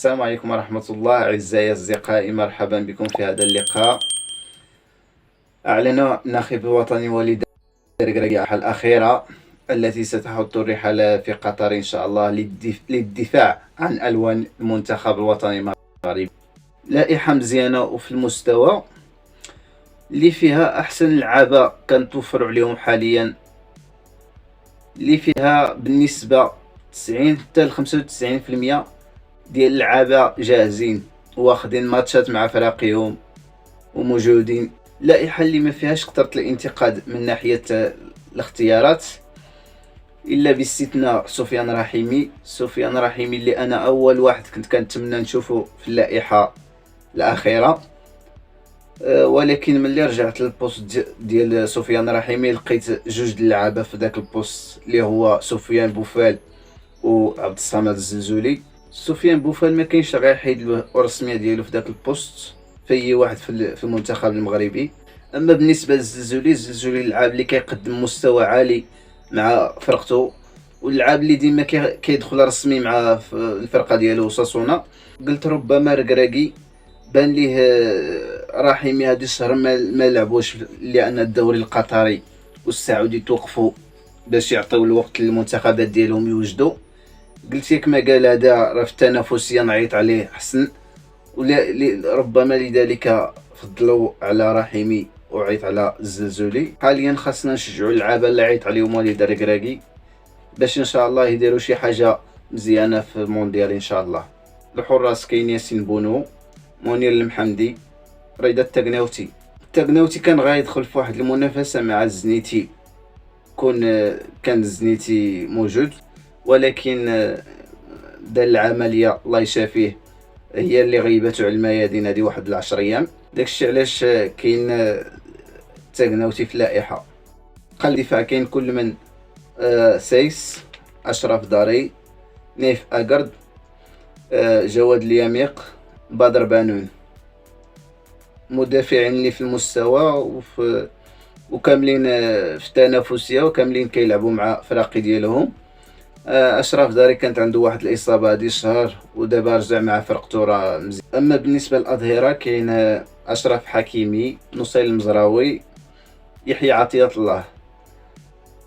السلام عليكم ورحمة الله. أعزائي أصدقائي، مرحبا بكم في هذا اللقاء. أعلن الناخب الوطني وليد الركراكي الأخيرة التي ستحط الرحال في قطر إن شاء الله للدفاع عن ألوان المنتخب الوطني المغربي. لائحة مزيانة وفي المستوى اللي فيها أحسن اللعابة كنتوفروا عليهم حاليا، اللي فيها بالنسبة 90 حتى ل 95% ديال اللعابة جاهزين واخدين ماتشات مع فراقهم وموجودين. لائحة اللي ما فيهاش كثرة الانتقاد من ناحية الاختيارات، إلا باستثناء سفيان رحيمي اللي أنا أول واحد كنت كنتمنى نشوفه في اللائحة الأخيرة، ولكن ملي رجعت للبوست ديال سفيان رحيمي لقيت جوج اللعابة في ذاك البوست اللي هو سفيان بوفال وعبد الصمد الزلزولي. سفيان بوفال ما كاينش غير حيد الرسميه ديالو في ذاك البوست في اي واحد في المنتخب المغربي. اما بالنسبه للزلزولي اللعاب اللي كيقدم مستوى عالي مع فرقته، واللعاب اللي ديما كيدخل رسمي مع الفرقه ديالو ساسونا. قلت ربما ركراكي بان ليه رحيمي هذا الشهر ما لعبوش لان الدوري القطري والسعودي توقفوا باش يعطيو الوقت للمنتخبات ديالهم يوجدوا. قلت ياك ما قال هذا راه في التنافسيه نعيط عليه احسن، ربما لذلك فضلوا على رحيمي وعيط على الزلزولي. حاليا خاصنا نشجعوا اللعابه اللي عيط عليهم وليد الركراكي باش ان شاء الله يديروا شي حاجه مزيانه في المونديال ان شااء الله. الحراس كاين ياسين بونو، منير المحمدي، رضا التقناوتي كان غايدخل في واحد المنافسه مع الزنيتي، كان الزنيتي موجود ولكن دار العمليه الله يشافيه هي اللي غيبته على الميادين هذه واحد 10 ايام. داكشي علاش كاين التقناوتي في اللائحه. قلب الدفاع كاين كل من سيس، اشرف داري، نيف اقرد، جواد اليميق، بدر بانون. مدافعين اللي في المستوى وكاملين في التنافسيه وكاملين كيلعبوا مع فراقي ديالهم. اشرف داري كانت عنده واحد الاصابه هذه الشهر ودابا رجع مع فرقته راه مزيان. اما بالنسبه للاظهره كاين اشرف حكيمي، نصير المزراوي، يحيى عطيه الله.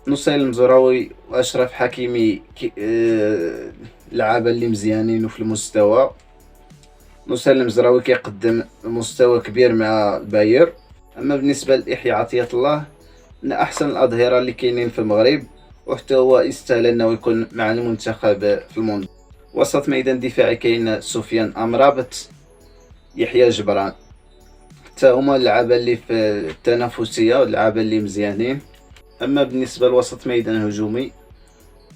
نصير المزراوي واشرف حكيمي لعابه اللي مزيانين وفي المستوى. نصير المزراوي كيقدم مستوى كبير مع الباير. اما بالنسبه ليحيى عطيه الله من احسن الاظهره اللي كاينين في المغرب، وحتى هو يستاهل انه يكون مع المنتخب في المونديال. وسط ميدان دفاعي كاين سفيان امرابط، يحيى جبران، حتى هما اللعابه اللي في التنافسيه واللعابه اللي مزيانين. اما بالنسبه لوسط ميدان هجومي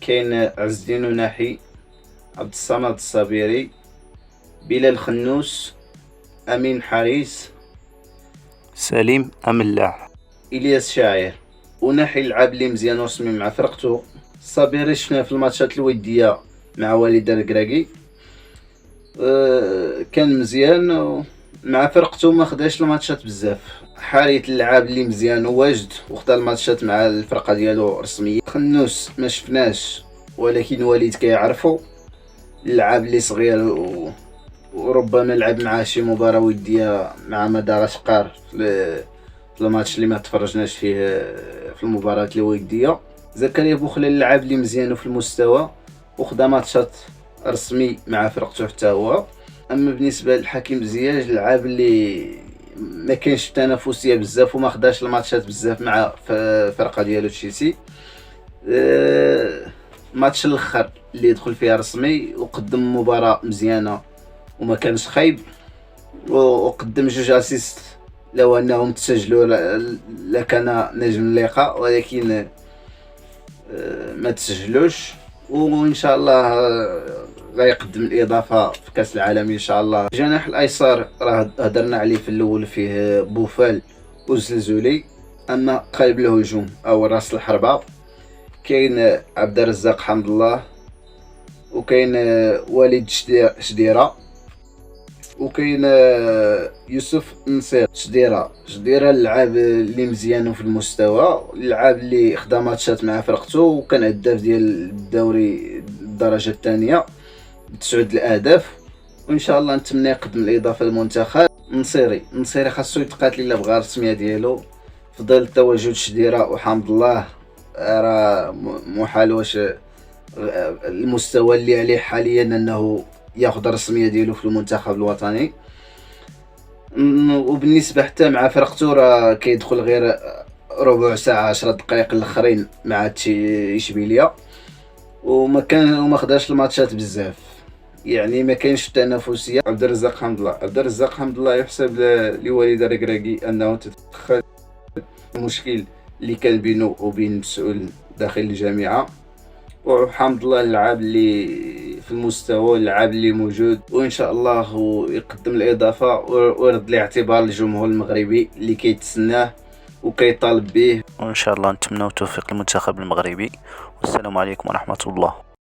كاين عز الدين ناحي، عبد الصمد الصابيري، بلال خنوس، امين حريس، سليم املاح، الياس شاعر. وناحي اللعاب اللي مزيان ورسمي مع فرقته، صابيري شفناه في الماتشات الوديه مع وليد الركراكي كان مزيان مع فرقته، ما خداش الماتشات بزاف. حالية اللعاب اللي مزيان وواجد وخدا الماتشات مع الفرقه ديالو رسميا. خنوس ما شفناش ولكن وليد كيعرفو، اللعاب اللي صغير وربما لعب معاه شي مباراه وديه مع مدغشقر في الماتش اللي ما تفرجناش فيه في المباراه الوديه. زكريا بوخلال اللعاب اللي مزيان في المستوى وخدا ماتشات رسمي مع فرقته حتى هو. اما بالنسبه للحكيم زياج، اللعاب اللي ما كاينش تنافسيه بزاف وما خداش الماتشات بزاف مع فرقه ديالو تشيلسي. ماتش الاخر اللي يدخل فيها رسمي وقدم مباراه مزيانه وما كانش خايب، وقدم جوج اسيست لو انهم تسجلوا لكان نجم اللقاء، ولكن ما تسجلوش. وان شاء الله غيقدم الاضافه في كاس العالم ان شاء الله. الجناح الايسر راه هضرنا عليه في الاول، فيه بوفال والزلزولي. اما قلب الهجوم او راس الحربه كاين عبد الرزاق حمد الله، وكاين وليد شديره، وكاين يوسف نصير. شديره اللعاب اللي مزيان في المستوى، اللعاب اللي خدا ماتشات مع فرقته وكان هداف ديال الدوري الدرجه الثانيه ب9 الاهداف. وان شاء الله نتمنى يقدم الاضافه للمنتخب. نصيري خاصو يتقاتل الا بغى الرسميه ديالو في ظل تواجد شديره وحمد الله. راه محال واش المستوى اللي عليه حاليا انه ياخذ الرسميه ديالو في المنتخب الوطني. وبالنسبه حتى مع فرقته راه كيدخل غير ربع ساعه 10 دقائق الاخرين مع اشبيليه، وما خداش الماتشات بزاف، يعني ما كاينش تنافسيه. عبد الرزاق حمد الله يحسب لوليد الركراكي انه تدخل المشكل اللي كان بينه وبين المسؤول داخل الجامعه، وحمد الله اللعاب اللي في المستوى، اللعاب اللي موجود، وان شاء الله هو يقدم الاضافه ويرد الاعتبار للجمهور المغربي اللي كيتسناه وكيطالب به. وإن شاء الله نتمنى التوفيق للمنتخب المغربي. والسلام عليكم ورحمة الله.